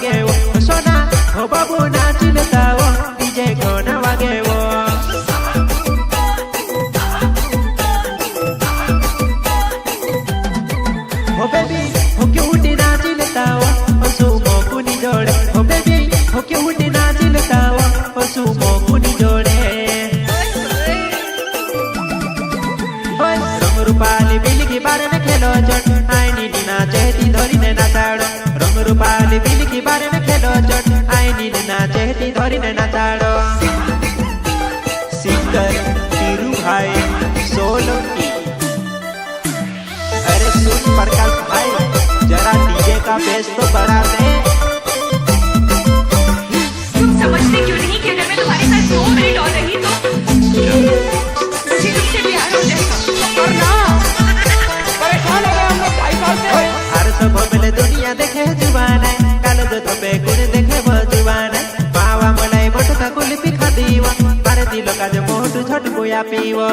वागेवो सोना हो बाबू नाचिलताओ डीजे गाना वागेवो हो बेबी हो क्यूटी नाचिलताओ सुमो कुनी जोड़े हो बेबी हो क्यूटी नाचिलताओ सुमो कुनी जोड़े रंग रूपाली बिलकी बारे में खेलो जट आईनी नाचेती धरी ने नाचाड़ो रंग रूपाली बिलकी बारे में खेलो जट आईनी नाचेती धरी ने नाचाड़ो सिंगर तीरू भाई सोलंकी अरे सुन प्रकाश भाई जरा डीजे का बेस तो बढ़ा दे। तुम समझते क्यों नहीं कि अगर मैं तुम्हारे साथ 2 मिनट और रही तो मुझे तुमसे प्यार हो जाएगा और ना परेशान हो गए हम लोग 2.5 साल से। हर सब मिले दुनिया देखे जुबान है काल जो तबे कुण देखे वो जुबान है बावा मलाई मोटू का कुल पिखा दीवा मारे दिलो का जो मोटू छोटू या पीवो।